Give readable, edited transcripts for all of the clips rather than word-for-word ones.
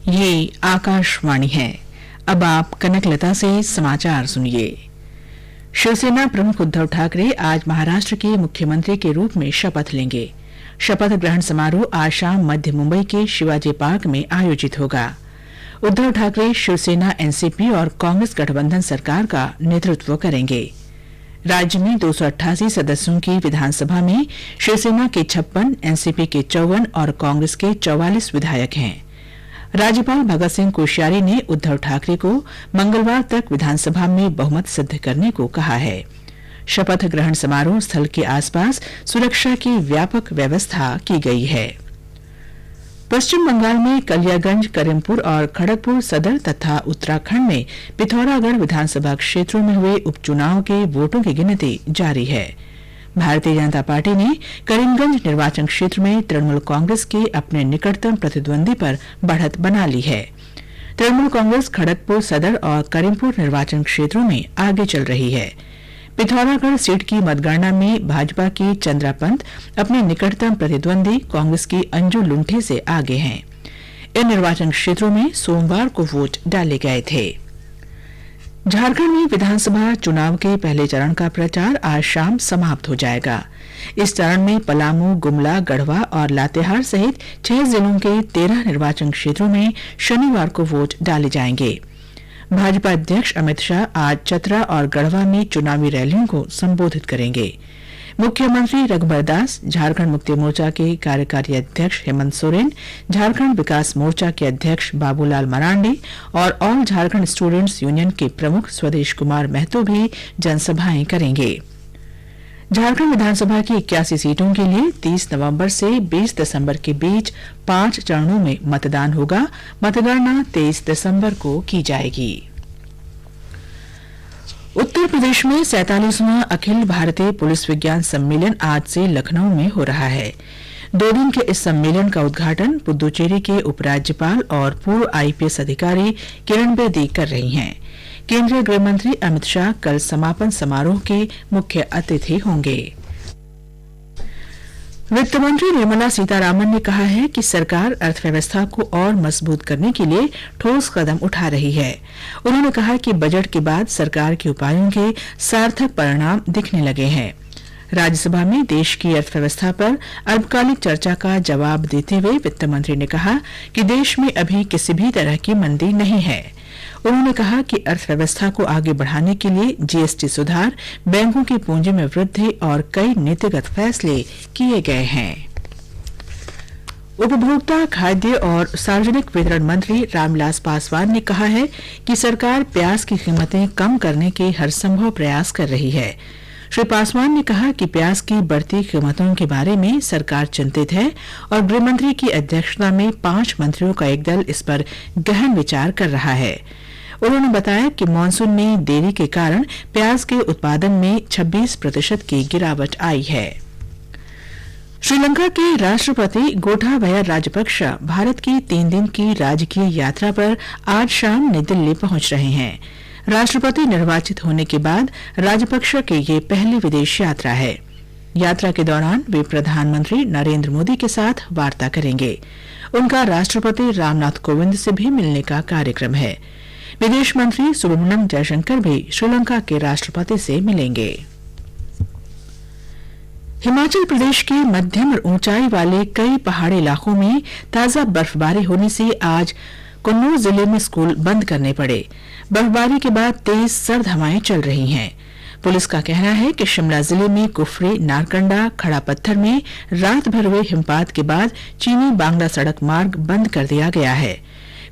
ये आकाशवाणी है। अब आप कनकलता से समाचार सुनिए। शिवसेना प्रमुख उद्धव ठाकरे आज महाराष्ट्र के मुख्यमंत्री के रूप में शपथ लेंगे। शपथ ग्रहण समारोह आज शाम मध्य मुंबई के शिवाजी पार्क में आयोजित होगा। उद्धव ठाकरे शिवसेना, एनसीपी और कांग्रेस गठबंधन सरकार का नेतृत्व करेंगे। राज्य में 288 सदस्यों की विधानसभा में शिवसेना के 56, एनसीपी के 54 और कांग्रेस के 44 विधायक हैं। राज्यपाल भगत सिंह कोश्यारी ने उद्धव ठाकरे को मंगलवार तक विधानसभा में बहुमत सिद्ध करने को कहा है। शपथ ग्रहण समारोह स्थल के आसपास सुरक्षा की व्यापक व्यवस्था की गई है। पश्चिम बंगाल में कलियागंज, करीमपुर और खड़गपुर सदर तथा उत्तराखंड में पिथौरागढ़ विधानसभा क्षेत्रों में हुए उपचुनाव के वोटों की गिनती जारी है। भारतीय जनता पार्टी ने करीमगंज निर्वाचन क्षेत्र में तृणमूल कांग्रेस के अपने निकटतम प्रतिद्वंदी पर बढ़त बना ली है। तृणमूल कांग्रेस खड़गपुर सदर और करीमपुर निर्वाचन क्षेत्रों में आगे चल रही है। पिथौरागढ़ सीट की मतगणना में भाजपा की चंद्रा पंत अपने निकटतम प्रतिद्वंदी कांग्रेस की अंजू लुंठे से आगे हैं। इन निर्वाचन क्षेत्रों में सोमवार को वोट डाले गए थे। झारखंड में विधानसभा चुनाव के पहले चरण का प्रचार आज शाम समाप्त हो जाएगा। इस चरण में पलामू, गुमला, गढ़वा और लातेहार सहित 6 जिलों के 13 निर्वाचन क्षेत्रों में शनिवार को वोट डाले जाएंगे। भाजपा अध्यक्ष अमित शाह आज चतरा और गढ़वा में चुनावी रैलियों को संबोधित करेंगे। मुख्यमंत्री रघुबर दास, झारखंड मुक्ति मोर्चा के कार्यकारी अध्यक्ष हेमंत सोरेन, झारखंड विकास मोर्चा के अध्यक्ष बाबूलाल मरांडी और ऑल झारखंड स्टूडेंट्स यूनियन के प्रमुख स्वदेश कुमार महतो भी जनसभाएं करेंगे। झारखंड विधानसभा की 81 सीटों के लिए 30 नवंबर से 20 दिसंबर के बीच 5 चरणों में मतदान होगा। मतगणना 23 दिसंबर को की जाएगी। उत्तर प्रदेश में 47वां अखिल भारतीय पुलिस विज्ञान सम्मेलन आज से लखनऊ में हो रहा है। 2 दिन के इस सम्मेलन का उद्घाटन पुदुचेरी के उपराज्यपाल और पूर्व आईपीएस अधिकारी किरण बेदी कर रही हैं। केंद्रीय गृह मंत्री अमित शाह कल समापन समारोह के मुख्य अतिथि होंगे। वित्त मंत्री निर्मला सीतारामन ने कहा है कि सरकार अर्थव्यवस्था को और मजबूत करने के लिए ठोस कदम उठा रही है। उन्होंने कहा कि बजट के बाद सरकार के उपायों के सार्थक परिणाम दिखने लगे हैं। राज्यसभा में देश की अर्थव्यवस्था पर अल्पकालिक चर्चा का जवाब देते हुए वित्त मंत्री ने कहा कि देश में अभी किसी भी तरह की मंदी नहीं है। उन्होंने कहा कि अर्थव्यवस्था को आगे बढ़ाने के लिए जीएसटी सुधार, बैंकों की पूंजी में वृद्धि और कई नीतिगत फैसले किए गए हैं। उपभोक्ता, खाद्य और सार्वजनिक वितरण मंत्री रामविलास पासवान ने कहा है कि सरकार प्याज की कीमतें कम करने के हर संभव प्रयास कर रही है। श्री पासवान ने कहा कि प्याज की बढ़ती कीमतों के बारे में सरकार चिंतित है और गृह मंत्री की अध्यक्षता में 5 मंत्रियों का एक दल इस पर गहन विचार कर रहा है। उन्होंने बताया कि मानसून में देरी के कारण प्याज के उत्पादन में 26% की गिरावट आई है। श्रीलंका के राष्ट्रपति गोटाबया राजपक्ष भारत की 3 दिन की राजकीय यात्रा पर आज शाम नई दिल्ली पहुंच रहे हैं। राष्ट्रपति निर्वाचित होने के बाद राजपक्ष की ये पहली विदेश यात्रा है। यात्रा के दौरान वे प्रधानमंत्री नरेंद्र मोदी के साथ वार्ता करेंगे। उनका राष्ट्रपति रामनाथ कोविंद से भी मिलने का कार्यक्रम है। विदेश मंत्री सुब्रमण्यम जयशंकर भी श्रीलंका के राष्ट्रपति से मिलेंगे। हिमाचल प्रदेश के मध्यम और ऊंचाई वाले कई पहाड़ी इलाकों में ताजा बर्फबारी होने से आज कुन्नूर जिले में स्कूल बंद करने पड़े। बर्फबारी के बाद तेज सर्द हवाएं चल रही हैं। पुलिस का कहना है कि शिमला जिले में कुफरी, नारकंडा, खड़ा पत्थर में रात भर हुए हिमपात के बाद चीनी बांग्ला सड़क मार्ग बंद कर दिया गया है।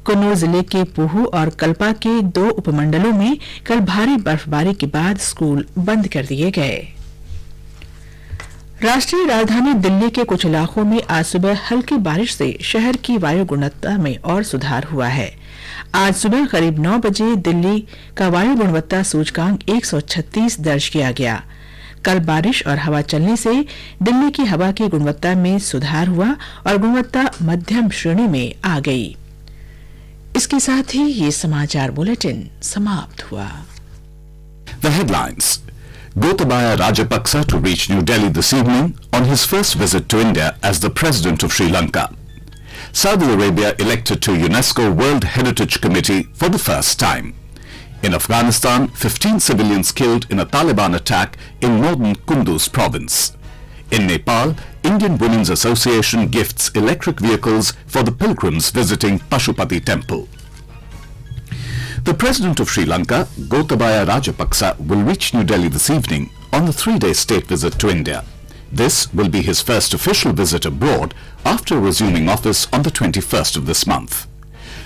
कुन्नूर जिले के पूहू और कल्पा के 2 उपमंडलों में कल भारी बर्फबारी के बाद स्कूल बंद कर दिए गए। राष्ट्रीय राजधानी दिल्ली के कुछ इलाकों में आज सुबह हल्की बारिश से शहर की वायु गुणवत्ता में और सुधार हुआ है। आज सुबह करीब 9 बजे दिल्ली का वायु गुणवत्ता सूचकांक 136 दर्ज किया गया। कल बारिश और हवा चलने से दिल्ली की हवा की गुणवत्ता में सुधार हुआ और गुणवत्ता मध्यम श्रेणी में आ गई। इसके साथ ही ये समाचार बुलेटिन समाप्त हुआ। The headlines. Gotabaya Rajapaksa to reach New Delhi this evening on his first visit to India as the President of Sri Lanka. Saudi Arabia elected to UNESCO World Heritage Committee for the first time. In Afghanistan, 15 civilians killed in a Taliban attack in northern Kunduz province. In Nepal, Indian Women's Association gifts electric vehicles for the pilgrims visiting Pashupati temple. The President of Sri Lanka, Gotabaya Rajapaksa, will reach New Delhi this evening on a 3-day state visit to India. This will be his first official visit abroad after resuming office on the 21st of this month.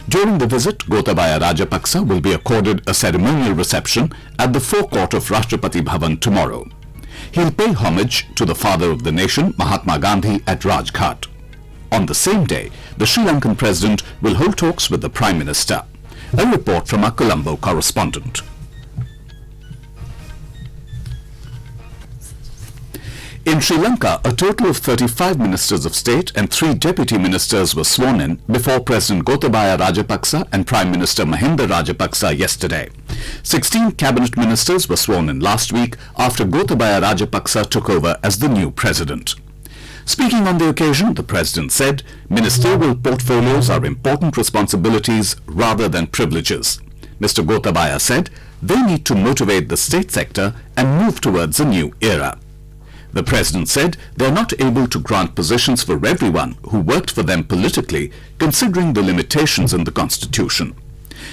During the visit, Gotabaya Rajapaksa will be accorded a ceremonial reception at the forecourt of Rashtrapati Bhavan tomorrow. He'll pay homage to the father of the nation, Mahatma Gandhi, at Rajghat. On the same day, the Sri Lankan President will hold talks with the Prime Minister. A report from our Colombo correspondent. In Sri Lanka, a total of 35 ministers of state and 3 deputy ministers were sworn in before President Gotabaya Rajapaksa and Prime Minister Mahinda Rajapaksa yesterday. 16 cabinet ministers were sworn in last week after Gotabaya Rajapaksa took over as the new president. Speaking on the occasion, the president said, ministerial portfolios are important responsibilities rather than privileges. Mr. Gotabaya said, they need to motivate the state sector and move towards a new era. The president said they are not able to grant positions for everyone who worked for them politically, considering the limitations in the constitution.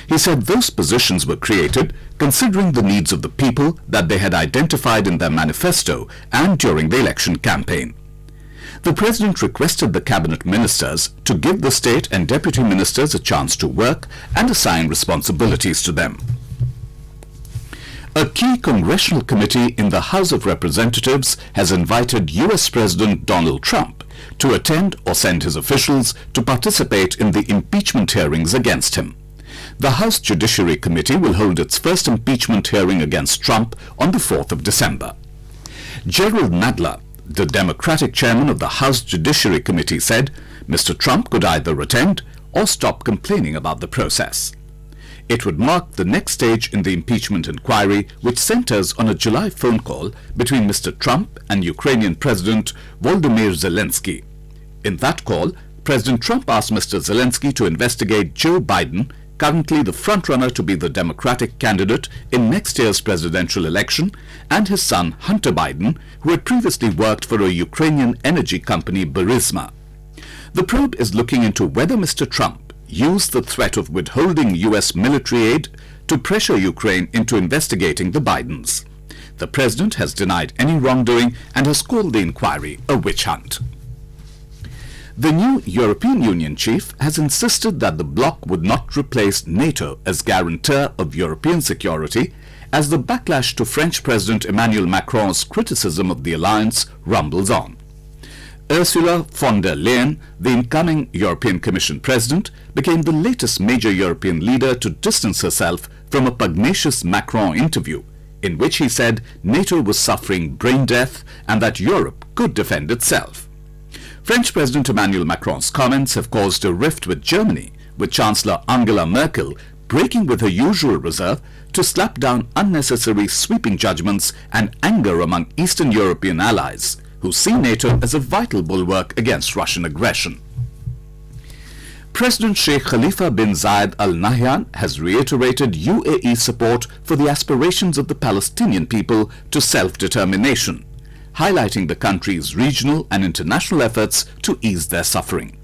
He said those positions were created considering the needs of the people that they had identified in their manifesto and during the election campaign. The president requested the cabinet ministers to give the state and deputy ministers a chance to work and assign responsibilities to them. A key congressional committee in the House of Representatives has invited U.S. President Donald Trump to attend or send his officials to participate in the impeachment hearings against him. The House Judiciary Committee will hold its first impeachment hearing against Trump on the 4th of December. Gerald Nadler, the Democratic chairman of the House Judiciary Committee, said Mr. Trump could either attend or stop complaining about the process. It would mark the next stage in the impeachment inquiry, which centers on a July phone call between Mr. Trump and Ukrainian President Volodymyr Zelensky. In that call, President Trump asked Mr. Zelensky to investigate Joe Biden, currently the frontrunner to be the Democratic candidate in next year's presidential election, and his son Hunter Biden, who had previously worked for a Ukrainian energy company, Burisma. The probe is looking into whether Mr. Trump used the threat of withholding U.S. military aid to pressure Ukraine into investigating the Bidens. The president has denied any wrongdoing and has called the inquiry a witch hunt. The new European Union chief has insisted that the bloc would not replace NATO as guarantor of European security as the backlash to French President Emmanuel Macron's criticism of the alliance rumbles on. Ursula von der Leyen, the incoming European Commission President, became the latest major European leader to distance herself from a pugnacious Macron interview, in which he said NATO was suffering brain death and that Europe could defend itself. French President Emmanuel Macron's comments have caused a rift with Germany, with Chancellor Angela Merkel breaking with her usual reserve to slap down unnecessary sweeping judgments and anger among Eastern European allies, who see NATO as a vital bulwark against Russian aggression. President Sheikh Khalifa bin Zayed Al Nahyan has reiterated UAE support for the aspirations of the Palestinian people to self-determination, highlighting the country's regional and international efforts to ease their suffering.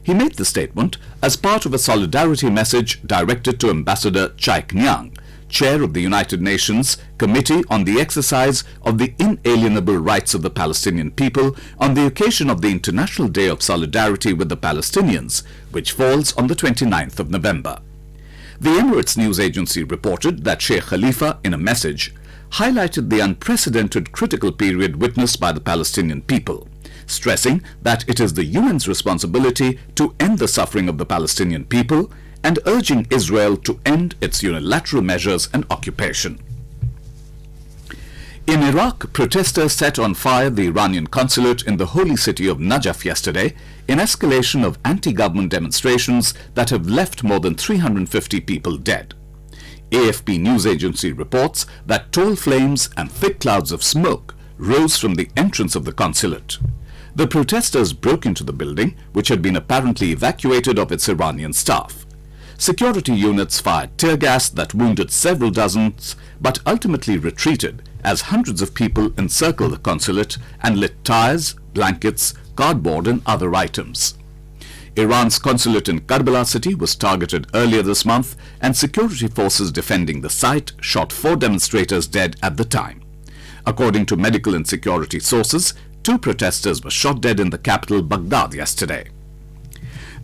He made the statement as part of a solidarity message directed to Ambassador Chai Knyang, chair of the United Nations Committee on the Exercise of the Inalienable Rights of the Palestinian People on the occasion of the International Day of Solidarity with the Palestinians, which falls on the 29th of November. The Emirates news agency reported that Sheikh Khalifa, in a message, highlighted the unprecedented critical period witnessed by the Palestinian people, stressing that it is the UN's responsibility to end the suffering of the Palestinian people and urging Israel to end its unilateral measures and occupation. In Iraq, protesters set on fire the Iranian consulate in the holy city of Najaf yesterday in escalation of anti-government demonstrations that have left more than 350 people dead. AFP news agency reports that tall flames and thick clouds of smoke rose from the entrance of the consulate. The protesters broke into the building, which had been apparently evacuated of its Iranian staff. Security units fired tear gas that wounded several dozens, but ultimately retreated as hundreds of people encircled the consulate and lit tires, blankets, cardboard and other items. Iran's consulate in Karbala city was targeted earlier this month, and security forces defending the site shot 4 demonstrators dead at the time. According to medical and security sources, 2 protesters were shot dead in the capital Baghdad yesterday.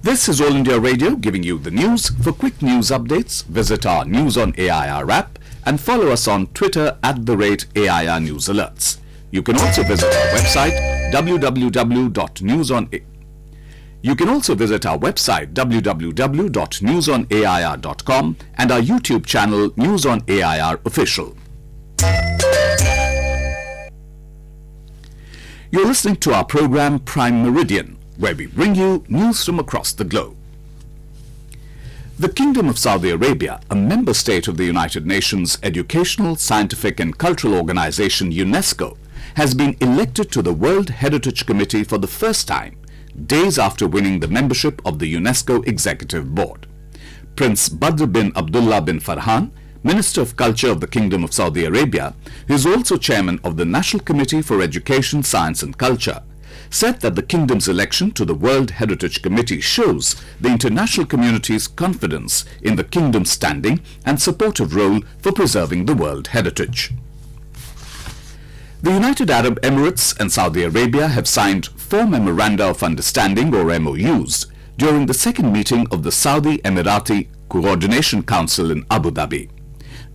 This is All India Radio giving you the news. For quick news updates, visit our News on AIR app and follow us on Twitter @AIR News Alerts. You can also visit our website www.newsonair.com and our YouTube channel News on AIR Official. You're listening to our program Prime Meridian, where we bring you news from across the globe. The Kingdom of Saudi Arabia, a member state of the United Nations Educational, Scientific and Cultural Organization UNESCO, has been elected to the World Heritage Committee for the first time, days after winning the membership of the UNESCO Executive Board. Prince Badr bin Abdullah bin Farhan, Minister of Culture of the Kingdom of Saudi Arabia, who is also chairman of the National Committee for Education, Science and Culture, said that the kingdom's election to the World Heritage Committee shows the international community's confidence in the kingdom's standing and supportive role for preserving the world heritage. The United Arab Emirates and Saudi Arabia have signed 4 Memoranda of Understanding or MOUs during the second meeting of the Saudi Emirati Coordination Council in Abu Dhabi.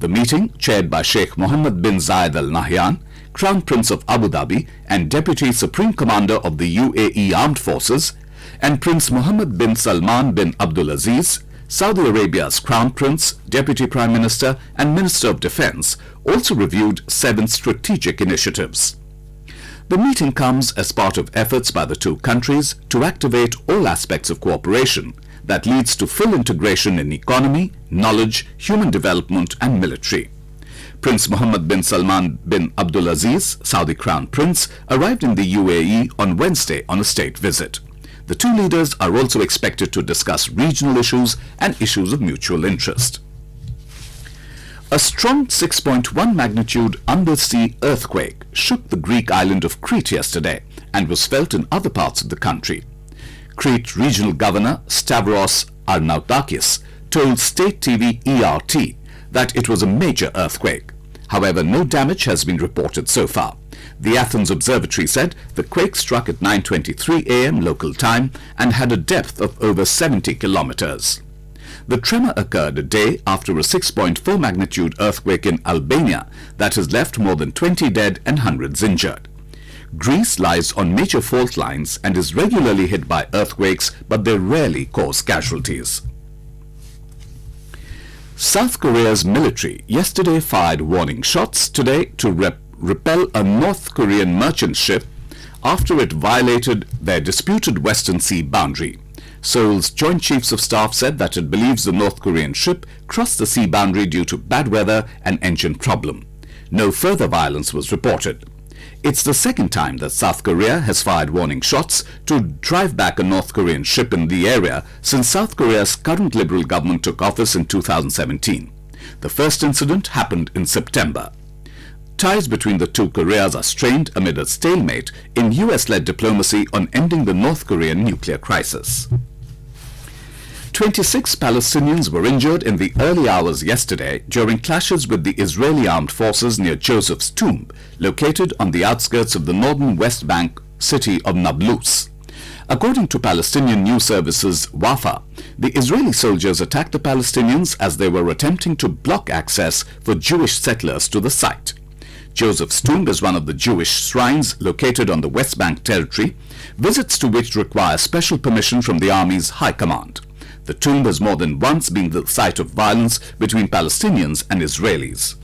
The meeting, chaired by Sheikh Mohammed bin Zayed Al Nahyan, Crown Prince of Abu Dhabi and Deputy Supreme Commander of the UAE Armed Forces, and Prince Mohammed bin Salman bin Abdulaziz, Saudi Arabia's Crown Prince, Deputy Prime Minister and Minister of Defense, also reviewed 7 strategic initiatives. The meeting comes as part of efforts by the 2 countries to activate all aspects of cooperation that leads to full integration in economy, knowledge, human development and military. Prince Mohammed bin Salman bin Abdulaziz, Saudi Crown Prince, arrived in the UAE on Wednesday on a state visit. The 2 leaders are also expected to discuss regional issues and issues of mutual interest. A strong 6.1 magnitude undersea earthquake shook the Greek island of Crete yesterday and was felt in other parts of the country. Crete Regional Governor Stavros Arnautakis told State TV ERT that it was a major earthquake. However, no damage has been reported so far. The Athens Observatory said the quake struck at 9:23 a.m. local time and had a depth of over 70 kilometers. The tremor occurred a day after a 6.4 magnitude earthquake in Albania that has left more than 20 dead and hundreds injured. Greece lies on major fault lines and is regularly hit by earthquakes, but they rarely cause casualties. South Korea's military yesterday fired warning shots today to repel a North Korean merchant ship after it violated their disputed Western Sea boundary. Seoul's Joint Chiefs of Staff said that it believes the North Korean ship crossed the sea boundary due to bad weather and engine problem. No further violence was reported. It's the second time that South Korea has fired warning shots to drive back a North Korean ship in the area since South Korea's current Liberal government took office in 2017. The first incident happened in September. Ties between the 2 Koreas are strained amid a stalemate in US-led diplomacy on ending the North Korean nuclear crisis. 26 Palestinians were injured in the early hours yesterday during clashes with the Israeli armed forces near Joseph's Tomb, located on the outskirts of the northern West Bank city of Nablus. According to Palestinian news services WAFA, the Israeli soldiers attacked the Palestinians as they were attempting to block access for Jewish settlers to the site. Joseph's Tomb is one of the Jewish shrines located on the West Bank territory, visits to which require special permission from the army's high command. The tomb has more than once been the site of violence between Palestinians and Israelis.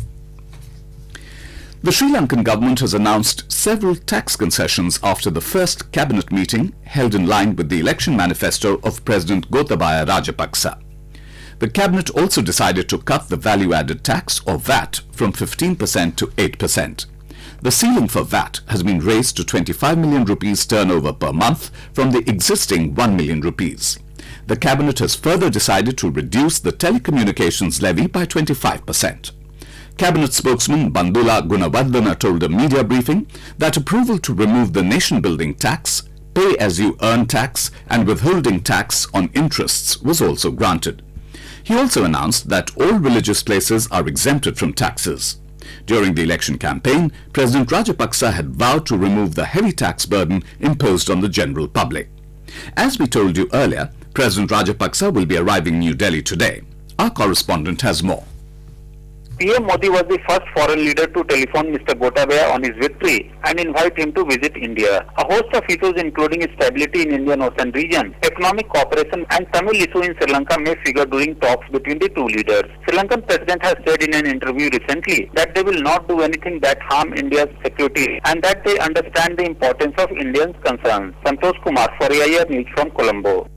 The Sri Lankan government has announced several tax concessions after the first cabinet meeting held in line with the election manifesto of President Gotabaya Rajapaksa. The cabinet also decided to cut the value-added tax or VAT from 15% to 8%. The ceiling for VAT has been raised to 25 million rupees turnover per month from the existing 1 million rupees. The cabinet has further decided to reduce the telecommunications levy by 25%. Cabinet spokesman Bandula Gunawardena told a media briefing that approval to remove the nation-building tax, pay-as-you-earn tax and withholding tax on interests was also granted. He also announced that all religious places are exempted from taxes. During the election campaign, President Rajapaksa had vowed to remove the heavy tax burden imposed on the general public. As we told you earlier, President Rajapaksa will be arriving in New Delhi today. Our correspondent has more. PM Modi was the first foreign leader to telephone Mr. Gotabaya on his victory and invite him to visit India. A host of issues including stability in Indian Ocean region, economic cooperation and Tamil issue in Sri Lanka may figure during talks between the two leaders. Sri Lankan president has said in an interview recently that they will not do anything that harm India's security and that they understand the importance of Indians' concerns. Santosh Kumar for AIR News from Colombo.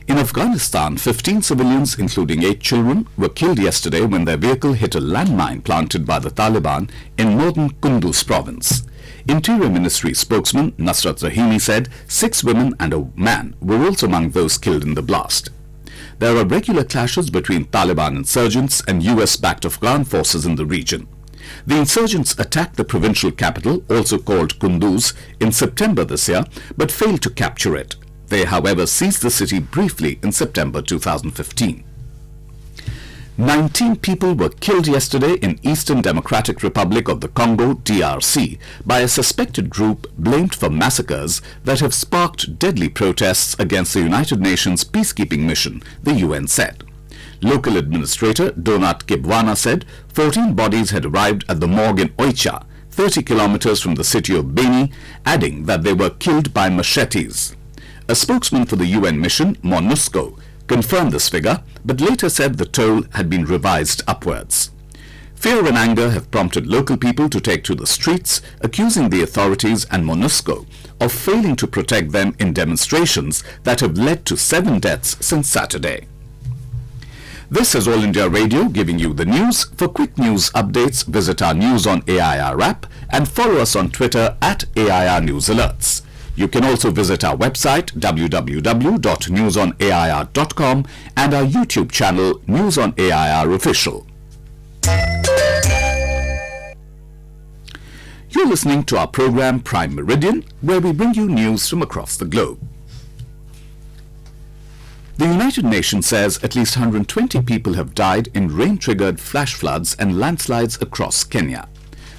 In Afghanistan, 15 civilians, including 8 children, were killed yesterday when their vehicle hit a landmine planted by the Taliban in northern Kunduz province. Interior Ministry spokesman Nasrat Rahimi said 6 women and a man were also among those killed in the blast. There are regular clashes between Taliban insurgents and US-backed Afghan forces in the region. The insurgents attacked the provincial capital, also called Kunduz, in September this year, but failed to capture it. They, however, seized the city briefly in September 2015. 19 people were killed yesterday in Eastern Democratic Republic of the Congo, DRC, by a suspected group blamed for massacres that have sparked deadly protests against the United Nations peacekeeping mission, the UN said. Local administrator Donat Kibwana said 14 bodies had arrived at the morgue in Oicha, 30 kilometers from the city of Beni, adding that they were killed by machetes. A spokesman for the UN mission, MONUSCO, confirmed this figure, but later said the toll had been revised upwards. Fear and anger have prompted local people to take to the streets, accusing the authorities and MONUSCO of failing to protect them in demonstrations that have led to 7 deaths since Saturday. This is All India Radio giving you the news. For quick news updates, visit our News on AIR app and follow us on Twitter at AIR News Alerts. You can also visit our website www.newsonair.com and our YouTube channel News on AIR Official. You're listening to our program Prime Meridian, where we bring you news from across the globe. The United Nations says at least 120 people have died in rain-triggered flash floods and landslides across Kenya.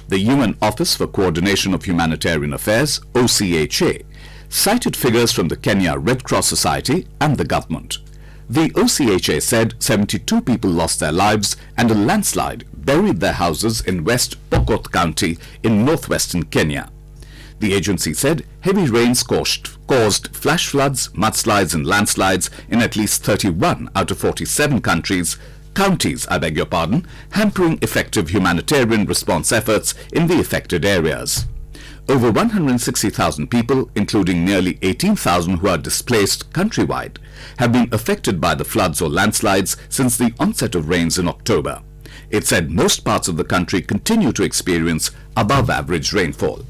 The UN Office for Coordination of Humanitarian Affairs, OCHA, cited figures from the Kenya Red Cross Society and the government. The OCHA said 72 people lost their lives and a landslide buried their houses in West Pokot County in northwestern Kenya. The agency said heavy rains caused flash floods, mudslides and landslides in at least 31 out of 47 counties, hampering effective humanitarian response efforts in the affected areas. Over 160,000 people, including nearly 18,000 who are displaced countrywide, have been affected by the floods or landslides since the onset of rains in October. It said most parts of the country continue to experience above-average rainfall.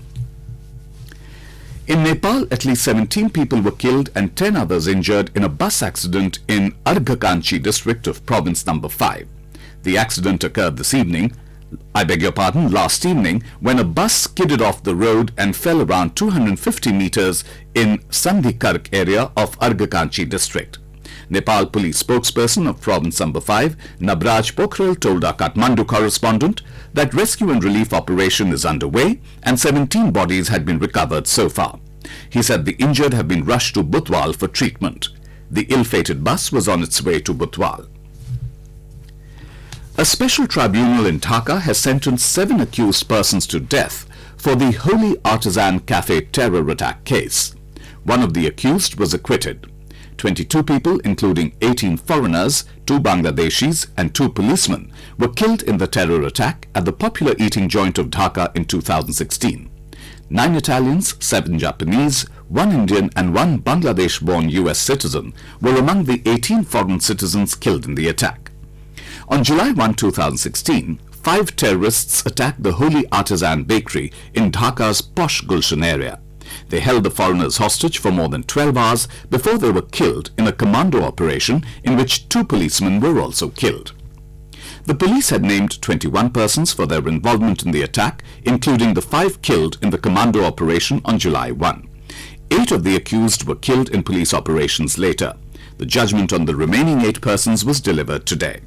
In Nepal, at least 17 people were killed and 10 others injured in a bus accident in Arghakanchi district of province number 5. The accident occurred last evening, when a bus skidded off the road and fell around 250 meters in Sandhikark area of Arghakanchi district. Nepal police spokesperson of province number 5, Nabraj Pokhrel, told our Kathmandu correspondent that rescue and relief operation is underway and 17 bodies had been recovered so far. He said the injured have been rushed to Butwal for treatment. The ill-fated bus was on its way to Butwal. A special tribunal in Dhaka has sentenced 7 accused persons to death for the Holy Artisan Cafe terror attack case. One of the accused was acquitted. 22 people, including 18 foreigners, 2 Bangladeshis and 2 policemen, were killed in the terror attack at the popular eating joint of Dhaka in 2016. 9 Italians, 7 Japanese, 1 Indian and 1 Bangladesh-born US citizen were among the 18 foreign citizens killed in the attack. On July 1, 2016, 5 terrorists attacked the Holy Artisan Bakery in Dhaka's posh Gulshan area. They held the foreigners hostage for more than 12 hours before they were killed in a commando operation in which 2 policemen were also killed. The police had named 21 persons for their involvement in the attack, including the 5 killed in the commando operation on July 1. 8 of the accused were killed in police operations later. The judgment on the remaining 8 persons was delivered today.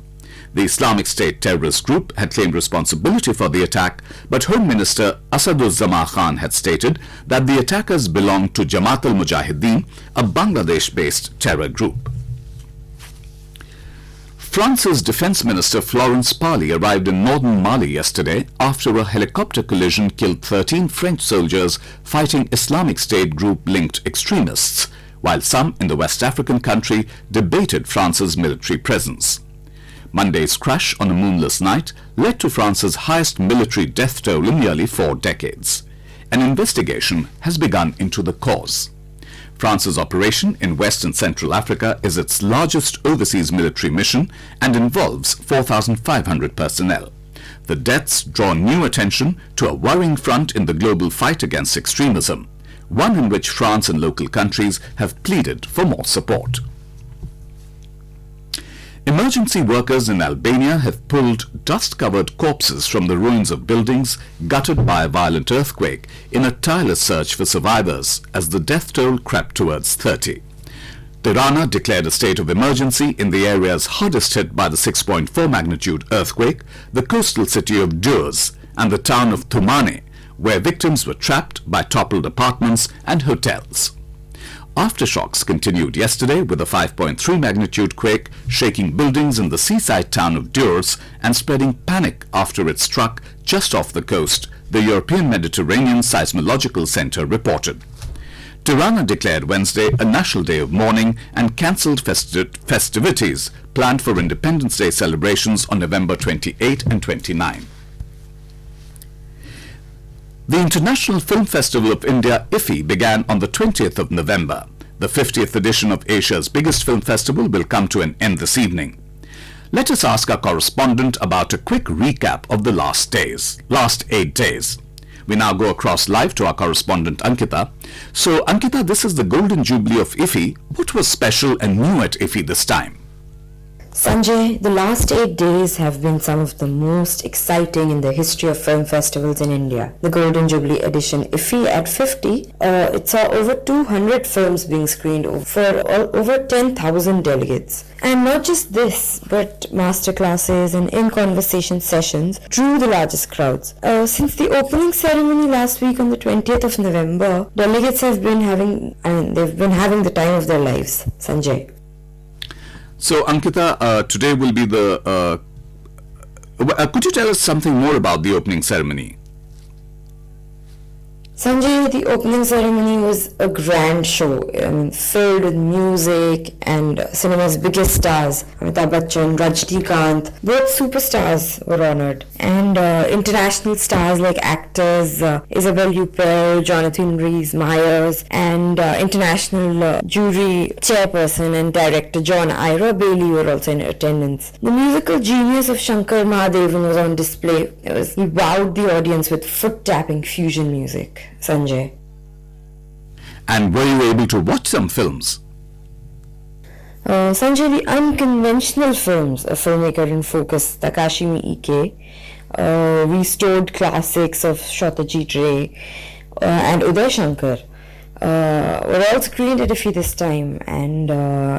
The Islamic State terrorist group had claimed responsibility for the attack, but Home Minister Asaduzzaman Khan had stated that the attackers belonged to Jamaat al-Mujahideen, a Bangladesh-based terror group. France's Defense Minister Florence Parly arrived in northern Mali yesterday after a helicopter collision killed 13 French soldiers fighting Islamic State group-linked extremists, while some in the West African country debated France's military presence. Monday's crash on a moonless night led to France's highest military death toll in nearly 4 decades. An investigation has begun into the cause. France's operation in West and Central Africa is its largest overseas military mission and involves 4,500 personnel. The deaths draw new attention to a worrying front in the global fight against extremism, one in which France and local countries have pleaded for more support. Emergency workers in Albania have pulled dust-covered corpses from the ruins of buildings gutted by a violent earthquake in a tireless search for survivors as the death toll crept towards 30. Tirana declared a state of emergency in the areas hardest hit by the 6.4 magnitude earthquake, the coastal city of Durrës and the town of Thumane, where victims were trapped by toppled apartments and hotels. Aftershocks continued yesterday with a 5.3 magnitude quake shaking buildings in the seaside town of Durrës and spreading panic after it struck just off the coast, the European Mediterranean Seismological Center reported. Tirana declared Wednesday a national day of mourning and cancelled festivities planned for Independence Day celebrations on November 28 and 29. The International Film Festival of India, IFFI, began on the 20th of November. The 50th edition of Asia's biggest film festival will come to an end this evening. Let us ask our correspondent about a quick recap of the last 8 days. We now go across live to our correspondent Ankita. So, Ankita, this is the Golden Jubilee of IFFI. What was special and new at IFFI this time? Sanjay, the last 8 days have been some of the most exciting in the history of film festivals in India. The Golden Jubilee edition IFFI at 50, it saw over 200 films being screened for over 10,000 delegates. And not just this, but masterclasses and in-conversation sessions drew the largest crowds. Since the opening ceremony last week on the 20th of November, delegates have been having the time of their lives. Sanjay. So, Ankita, today will be the... could you tell us something more about the opening ceremony? Sanjay, the opening ceremony was a grand show, filled with music and cinema's biggest stars. Amitabh Bachchan, Rajnikant, both superstars were honored. And international stars like actors Isabelle Huppert, Jonathan Rhys-Meyers, and international jury chairperson and director John Ira Bailey were also in attendance. The musical genius of Shankar Mahadevan was on display. He wowed the audience with foot-tapping fusion music. Sanjay. And were you able to watch some films? Sanjay, the unconventional films, a filmmaker in focus, Takashi Miike, restored classics of Satyajit Ray and Uday Shankar were all screened at IFFI this time, and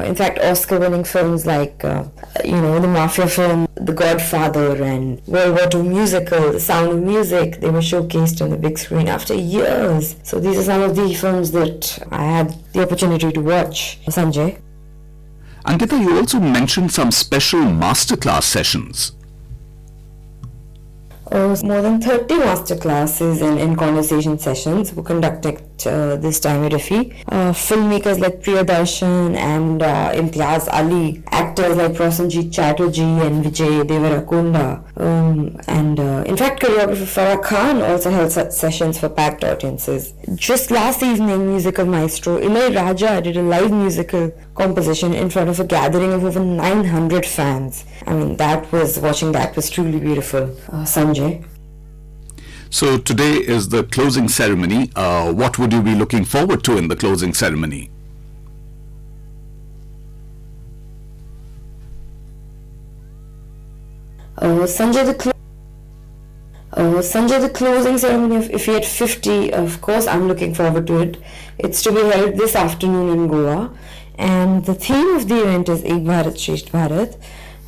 in fact Oscar-winning films like the Mafia film The Godfather and World War II musical The Sound of Music, they were showcased on the big screen after years. So these are some of the films that I had the opportunity to watch. Sanjay. Ankita, you also mentioned some special masterclass sessions. More than 30 masterclasses and in-conversation sessions were conducted this time at IFFI. Filmmakers like Priyadarshan and Imtiaz Ali, actors like Prasenjit Chatterjee and Vijay Deverakonda, and in fact choreographer Farah Khan also held such sessions for packed audiences. Just last evening, music of Maestro Ilai Raja did a live musical composition in front of a gathering of over 900 fans. I mean, watching that was truly beautiful. Sanjay. So today is the closing ceremony. What would you be looking forward to in the closing ceremony? Sanjay, the closing ceremony of IFFI at 50, of course, I'm looking forward to it. It's to be held this afternoon in Goa, and the theme of the event is Ek Bharat Shresth Bharat,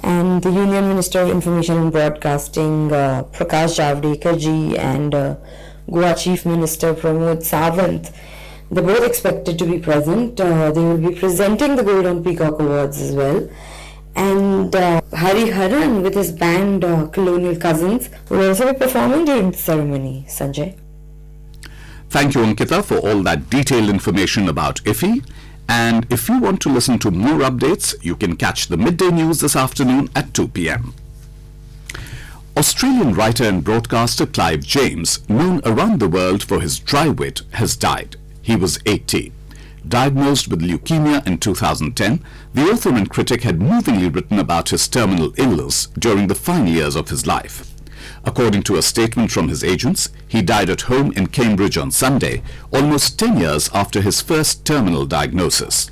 and the Union Minister of Information and Broadcasting, Prakash Javadekar ji, and Goa Chief Minister Pramod Sawant, they're both expected to be present. They will be presenting the Golden Peacock Awards as well. And Hari Haran with his band Colonial Cousins will also be performing during the ceremony. Sanjay. Thank you, Ankita, for all that detailed information about IFFI. And if you want to listen to more updates, you can catch the midday news this afternoon at 2 p.m. Australian writer and broadcaster Clive James, known around the world for his dry wit, has died. He was 80. Diagnosed with leukemia in 2010, the author and critic had movingly written about his terminal illness during the final years of his life. According to a statement from his agents, he died at home in Cambridge on Sunday, almost 10 years after his first terminal diagnosis.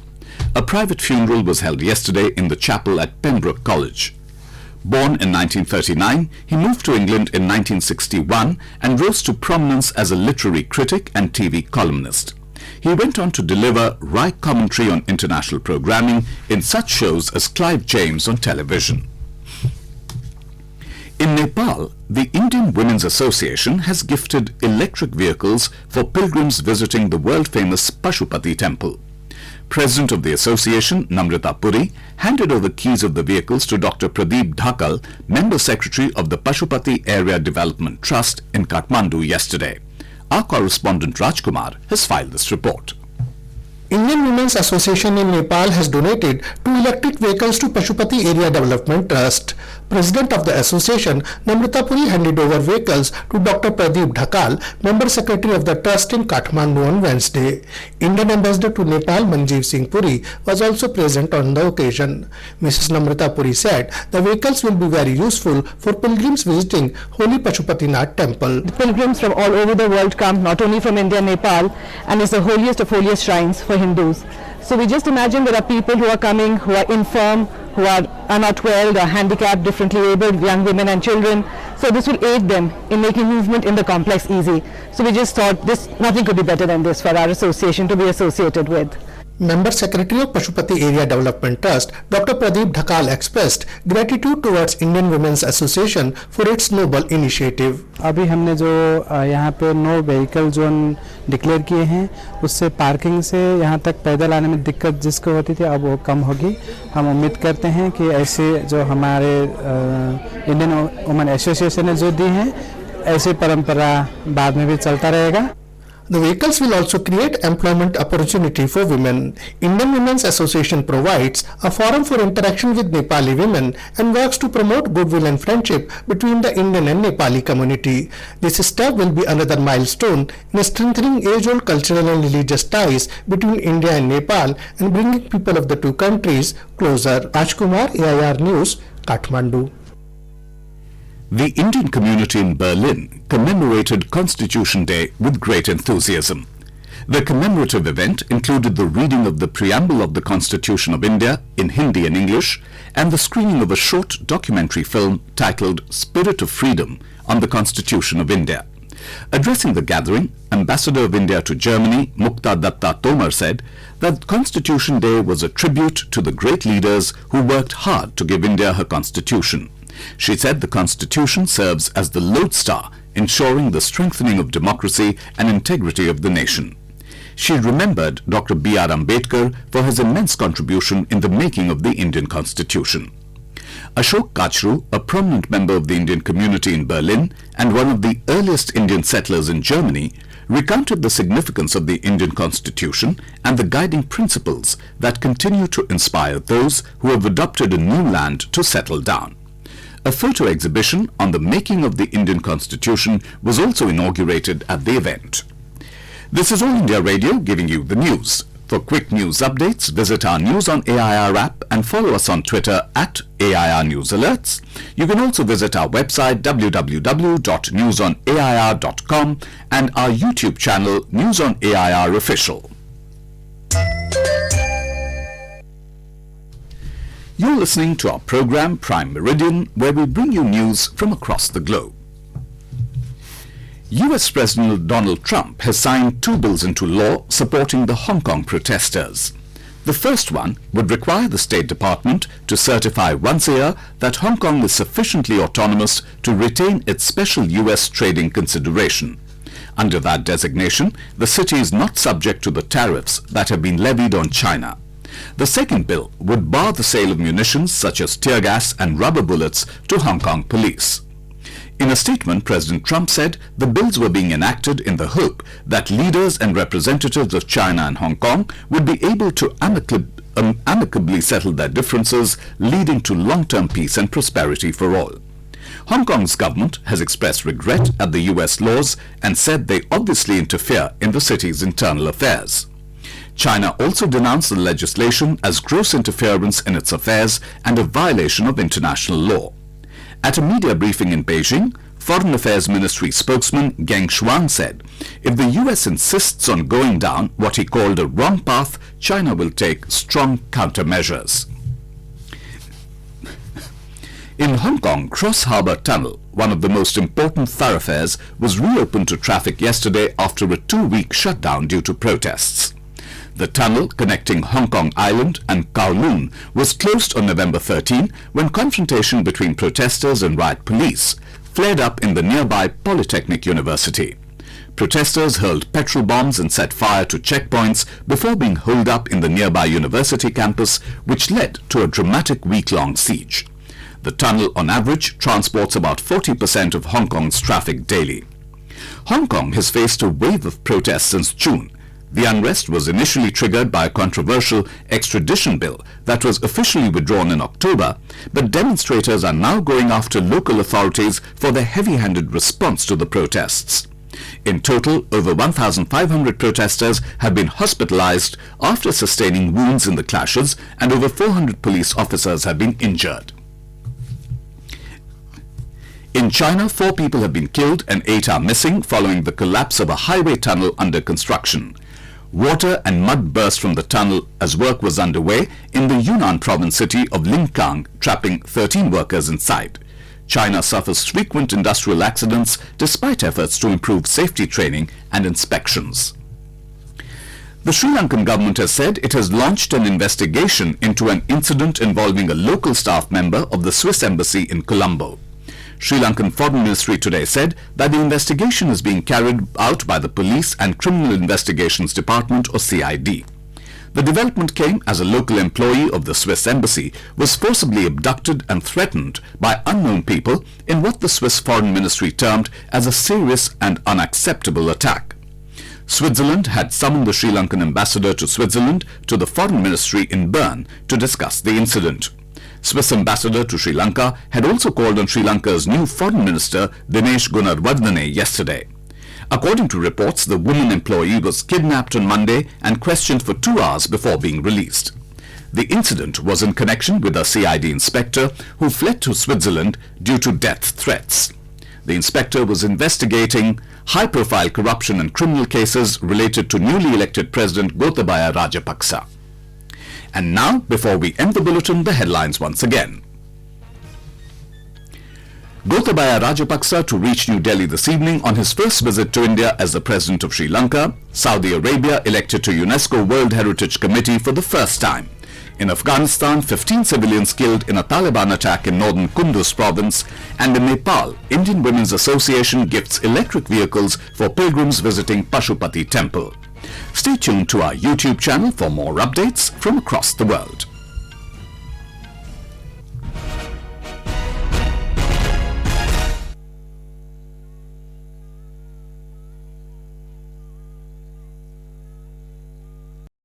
A private funeral was held yesterday in the chapel at Pembroke College. Born in 1939, he moved to England in 1961 and rose to prominence as a literary critic and TV columnist. He went on to deliver wry commentary on international programming in such shows as Clive James on television. In Nepal, the Indian Women's Association has gifted electric vehicles for pilgrims visiting the world-famous Pashupati temple. President of the association, Namrata Puri, handed over the keys of the vehicles to Dr. Pradeep Dhakal, Member Secretary of the Pashupati Area Development Trust in Kathmandu yesterday. Our correspondent Rajkumar has filed this report. Indian Women's Association in Nepal has donated 2 electric vehicles to Pashupati Area Development Trust. President of the association, Namrata Puri, handed over vehicles to Dr. Pradeep Dhakal, Member Secretary of the Trust in Kathmandu on Wednesday. Indian Ambassador to Nepal, Manjeev Singh Puri, was also present on the occasion. Mrs. Namrata Puri said the vehicles will be very useful for pilgrims visiting Holy Pashupatinath temple. Pilgrims from all over the world come, not only from India and Nepal, and it's the holiest of holiest shrines for Hindus. So we just imagine there are people who are coming, who are infirm, who are not well, or handicapped, differently abled, young women and children. So this will aid them in making movement in the complex easy. So we just thought nothing could be better than this for our association to be associated with. Member Secretary of Pashupati Area Development Trust, Dr. Pradeep Dhakal, expressed gratitude towards Indian Women's Association for its noble initiative. अभी हमने जो यहाँ पे 9 vehicle zone declare किए हैं, उससे parking से यहाँ तक पैदल आने में दिक्कत जिसको होती थी अब वो कम होगी. हम उम्मीद करते हैं कि ऐसे जो हमारे इंडियन वुमेन एसोसिएशन ने जो दी हैं, ऐसी परंपरा बाद में भी चलता रहेगा. The vehicles will also create employment opportunity for women. Indian Women's Association provides a forum for interaction with Nepali women and works to promote goodwill and friendship between the Indian and Nepali community. This step will be another milestone in strengthening age-old cultural and religious ties between India and Nepal and bringing people of the two countries closer. Rajkumar, AIR News, Kathmandu. The Indian community in Berlin commemorated Constitution Day with great enthusiasm. The commemorative event included the reading of the preamble of the Constitution of India in Hindi and English and the screening of a short documentary film titled Spirit of Freedom on the Constitution of India. Addressing the gathering, Ambassador of India to Germany, Mukta Datta Tomar, said that Constitution Day was a tribute to the great leaders who worked hard to give India her constitution. She said the Constitution serves as the lodestar, ensuring the strengthening of democracy and integrity of the nation. She remembered Dr. B.R. Ambedkar for his immense contribution in the making of the Indian Constitution. Ashok Kachru, a prominent member of the Indian community in Berlin and one of the earliest Indian settlers in Germany, recounted the significance of the Indian Constitution and the guiding principles that continue to inspire those who have adopted a new land to settle down. A photo exhibition on the making of the Indian Constitution was also inaugurated at the event. This is All India Radio giving you the news. For quick news updates, visit our News on AIR app and follow us on Twitter at AIR News Alerts. You can also visit our website www.newsonair.com and our YouTube channel News on AIR Official. You're listening to our program Prime Meridian, where we bring you news from across the globe. US President Donald Trump has signed 2 bills into law supporting the Hong Kong protesters. The first one would require the State Department to certify once a year that Hong Kong is sufficiently autonomous to retain its special US trading consideration. Under that designation, the city is not subject to the tariffs that have been levied on China. The second bill would bar the sale of munitions such as tear gas and rubber bullets to Hong Kong police. In a statement, President Trump said the bills were being enacted in the hope that leaders and representatives of China and Hong Kong would be able to amicably settle their differences, leading to long-term peace and prosperity for all. Hong Kong's government has expressed regret at the US laws and said they obviously interfere in the city's internal affairs. China also denounced the legislation as gross interference in its affairs and a violation of international law. At a media briefing in Beijing, Foreign Affairs Ministry spokesman Geng Shuang said, if the US insists on going down what he called a wrong path, China will take strong countermeasures. In Hong Kong, Cross Harbour Tunnel, one of the most important thoroughfares, was reopened to traffic yesterday after a 2-week shutdown due to protests. The tunnel connecting Hong Kong Island and Kowloon was closed on November 13 when confrontation between protesters and riot police flared up in the nearby Polytechnic University. Protesters hurled petrol bombs and set fire to checkpoints before being holed up in the nearby university campus, which led to a dramatic week-long siege. The tunnel, on average, transports about 40% of Hong Kong's traffic daily. Hong Kong has faced a wave of protests since June. The unrest was initially triggered by a controversial extradition bill that was officially withdrawn in October, but demonstrators are now going after local authorities for their heavy-handed response to the protests. In total, over 1,500 protesters have been hospitalized after sustaining wounds in the clashes, and over 400 police officers have been injured. In China, 4 people have been killed and 8 are missing following the collapse of a highway tunnel under construction. Water and mud burst from the tunnel as work was underway in the Yunnan province city of Lingang, trapping 13 workers inside. China suffers frequent industrial accidents despite efforts to improve safety training and inspections. The Sri Lankan government has said it has launched an investigation into an incident involving a local staff member of the Swiss embassy in Colombo. Sri Lankan Foreign Ministry today said that the investigation is being carried out by the Police and Criminal Investigations Department, or CID. The development came as a local employee of the Swiss embassy was forcibly abducted and threatened by unknown people in what the Swiss Foreign Ministry termed as a serious and unacceptable attack. Switzerland had summoned the Sri Lankan ambassador to Switzerland to the Foreign Ministry in Bern to discuss the incident. Swiss ambassador to Sri Lanka had also called on Sri Lanka's new foreign minister Dinesh Gunawardene yesterday. According to reports, the woman employee was kidnapped on Monday and questioned for 2 hours before being released. The incident was in connection with a CID inspector who fled to Switzerland due to death threats. The inspector was investigating high-profile corruption and criminal cases related to newly elected President Gotabaya Rajapaksa. And now, before we end the bulletin, the headlines once again. Gotabaya Rajapaksa to reach New Delhi this evening on his first visit to India as the President of Sri Lanka. Saudi Arabia elected to UNESCO World Heritage Committee for the first time. In Afghanistan, 15 civilians killed in a Taliban attack in northern Kunduz province. And in Nepal, Indian Women's Association gifts electric vehicles for pilgrims visiting Pashupati Temple. Stay tuned to our YouTube channel for more updates from across the world.